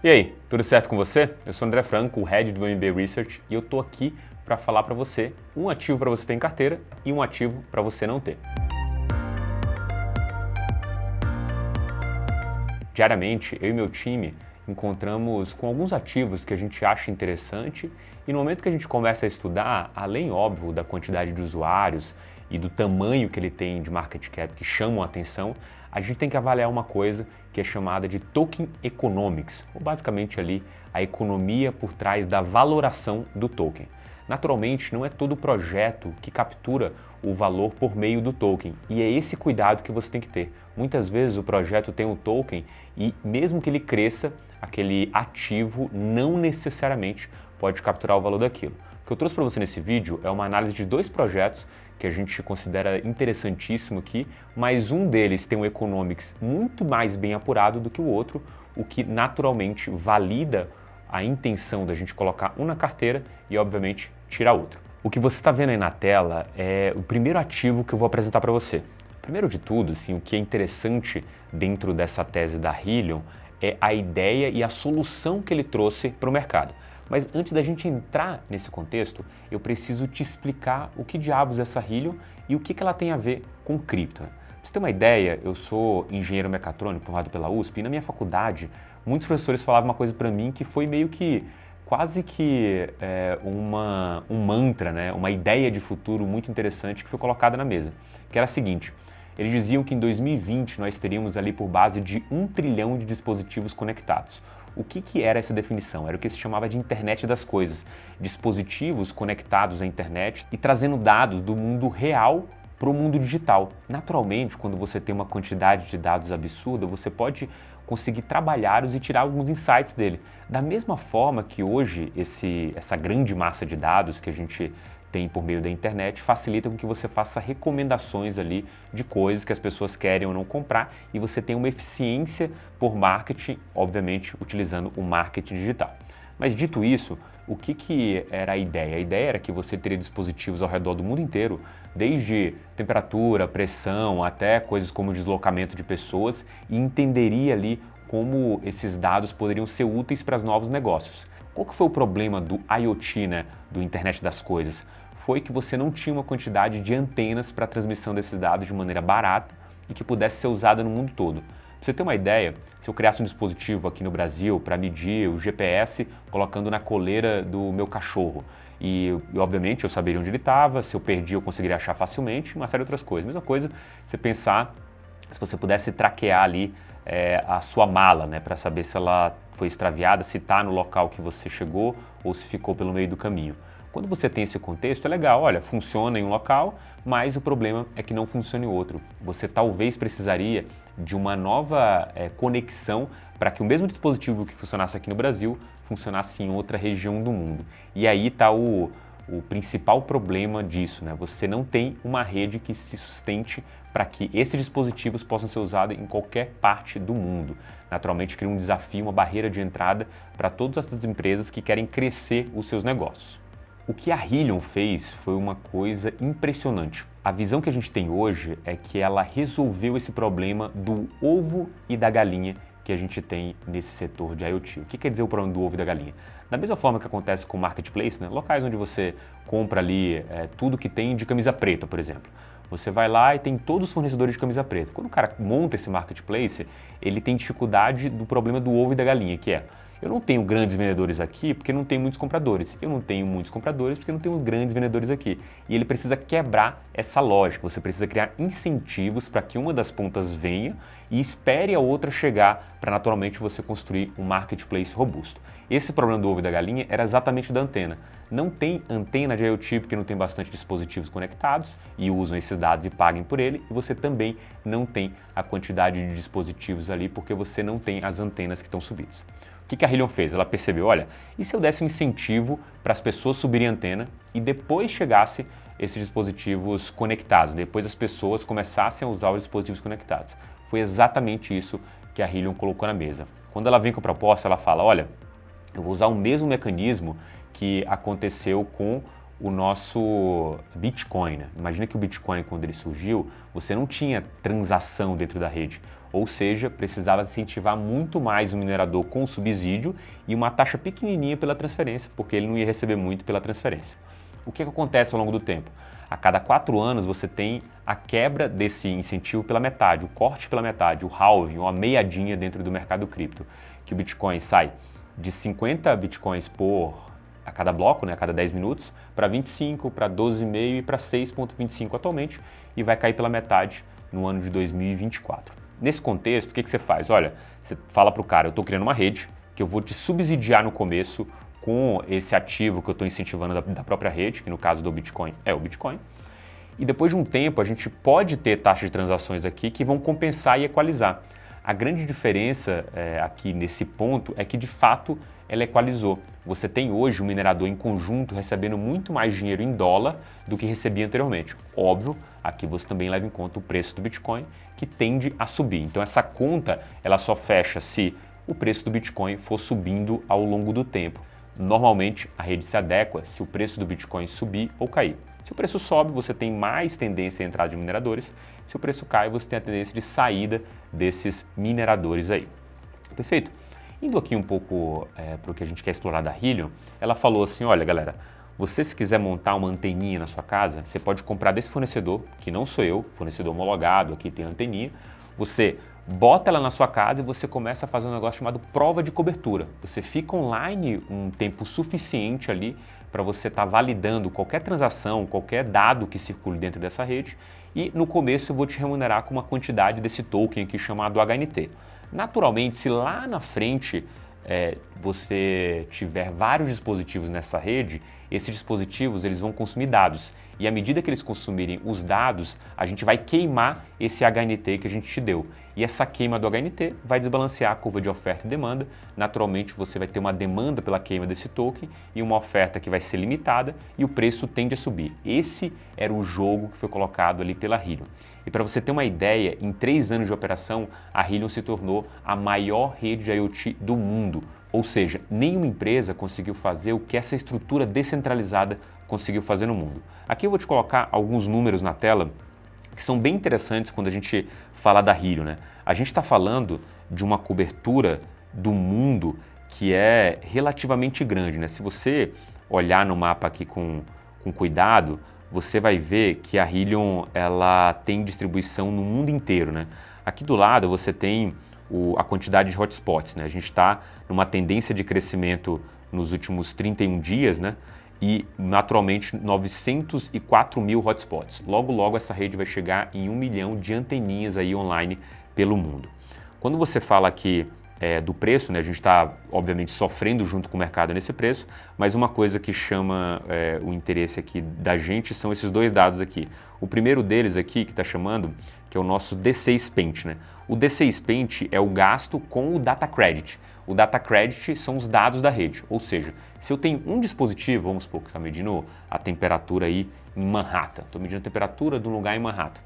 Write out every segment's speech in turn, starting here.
E aí, tudo certo com você? Eu sou o André Franco, o Head do MB Research, e eu tô aqui para falar para você um ativo para você ter em carteira e um ativo para você não ter. Diariamente, eu e meu time encontramos com alguns ativos que a gente acha interessante e no momento que a gente começa a estudar, além, óbvio, da quantidade de usuários e do tamanho que ele tem de market cap que chamam a atenção, a gente tem que avaliar uma coisa que é chamada de Token Economics, ou basicamente ali a economia por trás da valoração do token. Naturalmente, não é todo projeto que captura o valor por meio do token, e é esse cuidado que você tem que ter. Muitas vezes o projeto tem um token e mesmo que ele cresça, aquele ativo não necessariamente pode capturar o valor daquilo. O que eu trouxe para você nesse vídeo é uma análise de dois projetos que a gente considera interessantíssimo aqui, mas um deles tem um economics muito mais bem apurado do que o outro, o que naturalmente valida a intenção da gente colocar um na carteira e, obviamente, tirar outro. O que você está vendo aí na tela é o primeiro ativo que eu vou apresentar para você. Primeiro de tudo, assim, o que é interessante dentro dessa tese da Hillion é a ideia e a solução que ele trouxe para o mercado. Mas antes da gente entrar nesse contexto, eu preciso te explicar o que diabos é essa Hillion e o que ela tem a ver com cripto. Pra você ter uma ideia, eu sou engenheiro mecatrônico formado pela USP e na minha faculdade muitos professores falavam uma coisa para mim que foi meio que quase que um mantra, né? Uma ideia de futuro muito interessante que foi colocada na mesa, que era a seguinte: eles diziam que em 2020 nós teríamos ali por base de 1 trilhão de dispositivos conectados. O que era essa definição? Era o que se chamava de internet das coisas, dispositivos conectados à internet e trazendo dados do mundo real para o mundo digital. Naturalmente, quando você tem uma quantidade de dados absurda, você pode conseguir trabalhá-los e tirar alguns insights dele. Da mesma forma que hoje essa grande massa de dados que a gente tem por meio da internet facilita com que você faça recomendações ali de coisas que as pessoas querem ou não comprar e você tem uma eficiência por marketing, obviamente utilizando o marketing digital. Mas dito isso, o que era a ideia? A ideia era que você teria dispositivos ao redor do mundo inteiro, desde temperatura, pressão, até coisas como deslocamento de pessoas, e entenderia ali como esses dados poderiam ser úteis para os novos negócios. Qual que foi o problema do IoT, né, do Internet das Coisas? Foi que você não tinha uma quantidade de antenas para a transmissão desses dados de maneira barata e que pudesse ser usada no mundo todo. Pra você ter uma ideia, se eu criasse um dispositivo aqui no Brasil para medir o GPS colocando na coleira do meu cachorro, e obviamente eu saberia onde ele estava, se eu perdi eu conseguiria achar facilmente, uma série de outras coisas. Mesma coisa você pensar se você pudesse traquear ali a sua mala, né, para saber se ela foi extraviada, se está no local que você chegou ou se ficou pelo meio do caminho. Quando você tem esse contexto, é legal, olha, funciona em um local, mas o problema é que não funciona em outro. Você talvez precisaria de uma nova conexão para que o mesmo dispositivo que funcionasse aqui no Brasil funcionasse em outra região do mundo. E aí está o principal problema disso, né? Você não tem uma rede que se sustente para que esses dispositivos possam ser usados em qualquer parte do mundo. Naturalmente cria um desafio, uma barreira de entrada para todas essas empresas que querem crescer os seus negócios. O que a Hillion fez foi uma coisa impressionante. A visão que a gente tem hoje é que ela resolveu esse problema do ovo e da galinha que a gente tem nesse setor de IoT. O que quer dizer o problema do ovo e da galinha? Da mesma forma que acontece com o marketplace, né? Locais onde você compra ali tudo que tem de camisa preta, por exemplo. Você vai lá e tem todos os fornecedores de camisa preta. Quando o cara monta esse marketplace, ele tem dificuldade do problema do ovo e da galinha, que é: eu não tenho grandes vendedores aqui porque não tem muitos compradores. Eu não tenho muitos compradores porque não tenho grandes vendedores aqui. E ele precisa quebrar essa lógica. Você precisa criar incentivos para que uma das pontas venha e espere a outra chegar para naturalmente você construir um marketplace robusto. Esse problema do ovo e da galinha era exatamente da antena. Não tem antena de IoT porque não tem bastante dispositivos conectados e usam esses dados e paguem por ele. E você também não tem a quantidade de dispositivos ali porque você não tem as antenas que estão subidas. O que a Hillion fez? Ela percebeu, olha, e se eu desse um incentivo para as pessoas subirem a antena e depois chegasse esses dispositivos conectados, depois as pessoas começassem a usar os dispositivos conectados? Foi exatamente isso que a Hillion colocou na mesa. Quando ela vem com a proposta, ela fala, olha, eu vou usar o mesmo mecanismo que aconteceu com o nosso Bitcoin, né? Imagina que o Bitcoin, quando ele surgiu, você não tinha transação dentro da rede. Ou seja, precisava incentivar muito mais o minerador com subsídio e uma taxa pequenininha pela transferência, porque ele não ia receber muito pela transferência. O que acontece ao longo do tempo? A cada 4 anos você tem a quebra desse incentivo pela metade, o corte pela metade, o halving, ou a meiadinha dentro do mercado cripto, que o Bitcoin sai de 50 Bitcoins a cada bloco, né, a cada 10 minutos, para 25, para 12,5 e para 6,25 atualmente, e vai cair pela metade no ano de 2024. Nesse contexto, o que você faz? Olha, você fala para o cara, eu estou criando uma rede que eu vou te subsidiar no começo com esse ativo que eu estou incentivando da própria rede, que no caso do Bitcoin é o Bitcoin. E depois de um tempo a gente pode ter taxas de transações aqui que vão compensar e equalizar. A grande diferença aqui nesse ponto é que de fato ela equalizou. Você tem hoje um minerador em conjunto recebendo muito mais dinheiro em dólar do que recebia anteriormente. Óbvio, aqui você também leva em conta o preço do Bitcoin, que tende a subir. Então essa conta ela só fecha se o preço do Bitcoin for subindo ao longo do tempo. Normalmente a rede se adequa se o preço do Bitcoin subir ou cair. Se o preço sobe, você tem mais tendência à entrada de mineradores. Se o preço cai, você tem a tendência de saída desses mineradores aí. Perfeito? Indo aqui um pouco para o que a gente quer explorar da Helion, ela falou assim, olha galera, você se quiser montar uma anteninha na sua casa, você pode comprar desse fornecedor, que não sou eu, fornecedor homologado, aqui tem a anteninha, você bota ela na sua casa e você começa a fazer um negócio chamado prova de cobertura. Você fica online um tempo suficiente ali para você estar validando qualquer transação, qualquer dado que circule dentro dessa rede e no começo eu vou te remunerar com uma quantidade desse token aqui chamado HNT. Naturalmente, se lá na frente você tiver vários dispositivos nessa rede, esses dispositivos eles vão consumir dados e à medida que eles consumirem os dados, a gente vai queimar esse HNT que a gente te deu. E essa queima do HNT vai desbalancear a curva de oferta e demanda. Naturalmente, você vai ter uma demanda pela queima desse token e uma oferta que vai ser limitada e o preço tende a subir. Esse era o jogo que foi colocado ali pela Helion. E para você ter uma ideia, em 3 anos de operação, a Helion se tornou a maior rede de IoT do mundo. Ou seja, nenhuma empresa conseguiu fazer o que essa estrutura descentralizada conseguiu fazer no mundo. Aqui eu vou te colocar alguns números na tela que são bem interessantes quando a gente fala da Helion, né? A gente está falando de uma cobertura do mundo que é relativamente grande, né? Se você olhar no mapa aqui com cuidado, você vai ver que a Helion ela tem distribuição no mundo inteiro, né? Aqui do lado você tem a quantidade de hotspots, né? A gente está numa tendência de crescimento nos últimos 31 dias, né? E naturalmente 904 mil hotspots. Logo, logo essa rede vai chegar em 1 milhão de anteninhas aí online pelo mundo. Quando você fala aqui do preço, né, a gente está obviamente sofrendo junto com o mercado nesse preço, mas uma coisa que chama o interesse aqui da gente são esses 2 dados aqui. O primeiro deles aqui que está chamando, que é o nosso DC Spent, né? O DC Spent é o gasto com o Data Credit. O Data Credit são os dados da rede, ou seja, se eu tenho um dispositivo, vamos supor que está medindo a temperatura aí em Manhattan, estou medindo a temperatura de um lugar em Manhattan,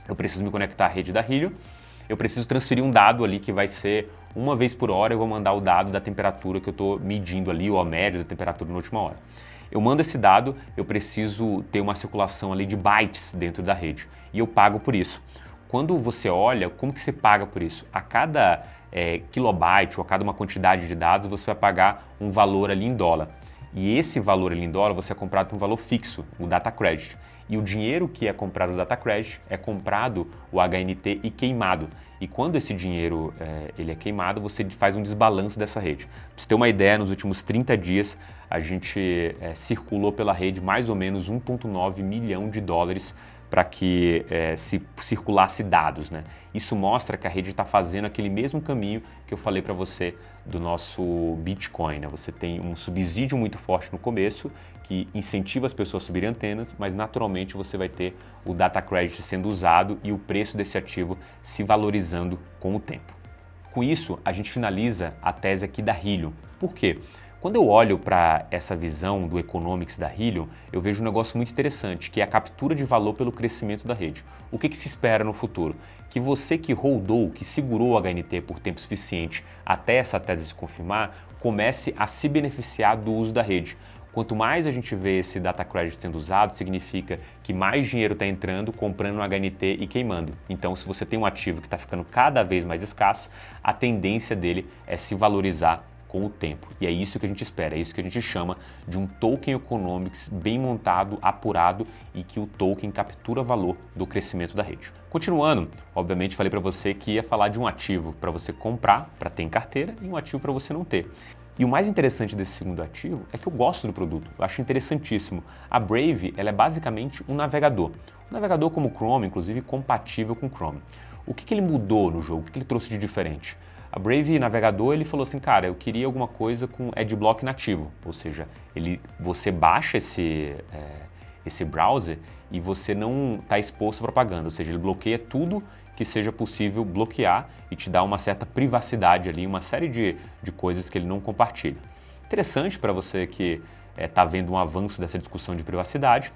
eu preciso me conectar à rede da Helion, eu preciso transferir um dado ali que vai ser uma vez por hora, eu vou mandar o dado da temperatura que eu estou medindo ali, ou a média da temperatura na última hora. Eu mando esse dado, eu preciso ter uma circulação ali de bytes dentro da rede e eu pago por isso. Quando você olha, como que você paga por isso? A cada kilobyte ou a cada uma quantidade de dados, você vai pagar um valor ali em dólar. E esse valor ali em dólar, você é comprado por um valor fixo, o Data Credit. E o dinheiro que é comprado o Data Credit é comprado o HNT e queimado. E quando esse dinheiro ele é queimado, você faz um desbalanço dessa rede. Para você ter uma ideia, nos últimos 30 dias, a gente circulou pela rede mais ou menos 1,9 milhão de dólares para que se circulasse dados, né? Isso mostra que a rede está fazendo aquele mesmo caminho que eu falei para você do nosso Bitcoin, né? Você tem um subsídio muito forte no começo que incentiva as pessoas a subirem antenas, mas naturalmente você vai ter o Data Credit sendo usado e o preço desse ativo se valorizando com o tempo. Com isso, a gente finaliza a tese aqui da Helion. Por quê? Quando eu olho para essa visão do economics da Helion, eu vejo um negócio muito interessante, que é a captura de valor pelo crescimento da rede. O que se espera no futuro? Que você que holdou, que segurou o HNT por tempo suficiente até essa tese se confirmar, comece a se beneficiar do uso da rede. Quanto mais a gente vê esse data credit sendo usado, significa que mais dinheiro está entrando, comprando um HNT e queimando. Então, se você tem um ativo que está ficando cada vez mais escasso, a tendência dele é se valorizar com o tempo. E é isso que a gente espera, é isso que a gente chama de um token economics bem montado, apurado e que o token captura valor do crescimento da rede. Continuando, obviamente falei para você que ia falar de um ativo para você comprar, para ter em carteira, e um ativo para você não ter. E o mais interessante desse segundo ativo é que eu gosto do produto, eu acho interessantíssimo. A Brave, ela é basicamente um navegador. Um navegador como o Chrome, inclusive compatível com o Chrome. O que ele mudou no jogo? O que ele trouxe de diferente? A Brave Navegador, ele falou assim, cara, eu queria alguma coisa com Adblock nativo, ou seja, você baixa esse browser e você não está exposto à propaganda, ou seja, ele bloqueia tudo que seja possível bloquear e te dá uma certa privacidade ali, uma série de coisas que ele não compartilha. Interessante para você que está vendo um avanço dessa discussão de privacidade,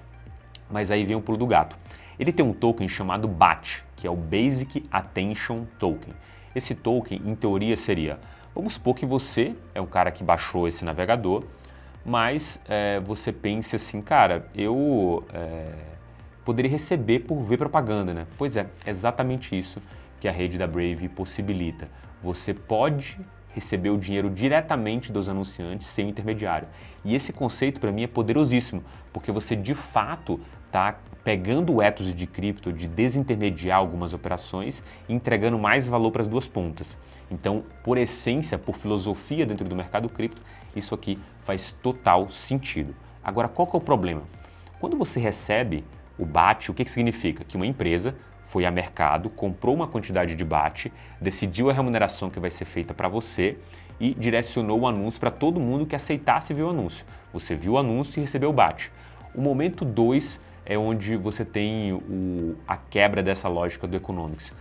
mas aí vem o pulo do gato. Ele tem um token chamado BAT, que é o Basic Attention Token. Esse token, em teoria, seria, vamos supor que você é um cara que baixou esse navegador, mas você pense assim, cara, eu poderia receber por ver propaganda, né? Pois é exatamente isso que a rede da Brave possibilita. Você pode receber o dinheiro diretamente dos anunciantes sem intermediário. E esse conceito para mim é poderosíssimo, porque você de fato está pegando o ethos de cripto, de desintermediar algumas operações e entregando mais valor para as duas pontas. Então, por essência, por filosofia dentro do mercado cripto, isso aqui faz total sentido. Agora, qual que é o problema? Quando você recebe o BAT, o que significa? Que uma empresa foi a mercado, comprou uma quantidade de BAT, decidiu a remuneração que vai ser feita para você e direcionou o anúncio para todo mundo que aceitasse ver o anúncio. Você viu o anúncio e recebeu o BAT. O momento 2 é onde você tem a quebra dessa lógica do economics.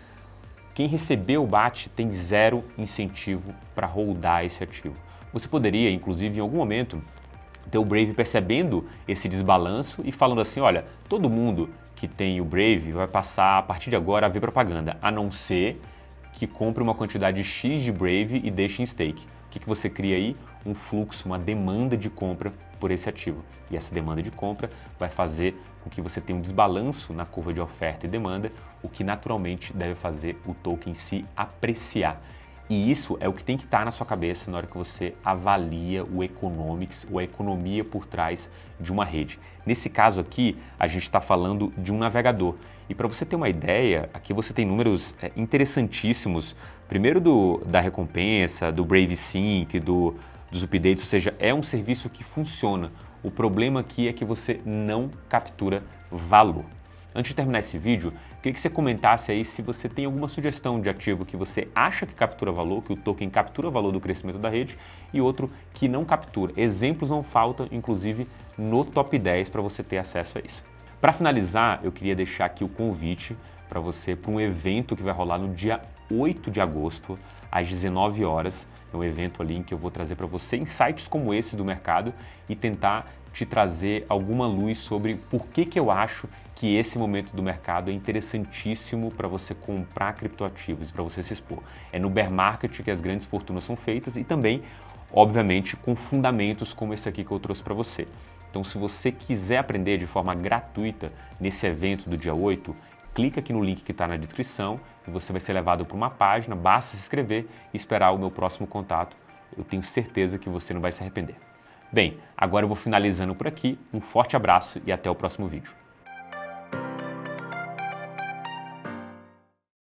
Quem recebeu o BAT tem zero incentivo para holdar esse ativo. Você poderia, inclusive, em algum momento, ter o Brave percebendo esse desbalanço e falando assim, olha, todo mundo que tem o Brave vai passar a partir de agora a ver propaganda, a não ser que compre uma quantidade X de Brave e deixe em stake. O que você cria aí? Um fluxo, uma demanda de compra por esse ativo. E essa demanda de compra vai fazer com que você tenha um desbalanço na curva de oferta e demanda, o que naturalmente deve fazer o token se apreciar. E isso é o que tem que estar na sua cabeça na hora que você avalia o economics ou a economia por trás de uma rede. Nesse caso aqui, a gente está falando de um navegador. E para você ter uma ideia, aqui você tem números interessantíssimos. Primeiro da recompensa, do Brave Sync, dos updates, ou seja, é um serviço que funciona. O problema aqui é que você não captura valor. Antes de terminar esse vídeo, queria que você comentasse aí se você tem alguma sugestão de ativo que você acha que captura valor, que o token captura valor do crescimento da rede, e outro que não captura. Exemplos não faltam, inclusive no top 10 para você ter acesso a isso. Para finalizar, eu queria deixar aqui o convite para você para um evento que vai rolar no dia 8 de agosto, às 19 horas. É um evento ali em que eu vou trazer para você insights como esse do mercado e tentar te trazer alguma luz sobre por que eu acho que esse momento do mercado é interessantíssimo para você comprar criptoativos, para você se expor. É no bear market que as grandes fortunas são feitas e também, obviamente, com fundamentos como esse aqui que eu trouxe para você. Então, se você quiser aprender de forma gratuita nesse evento do dia 8, clica aqui no link que está na descrição e você vai ser levado para uma página, basta se inscrever e esperar o meu próximo contato. Eu tenho certeza que você não vai se arrepender. Bem, agora eu vou finalizando por aqui. Um forte abraço e até o próximo vídeo.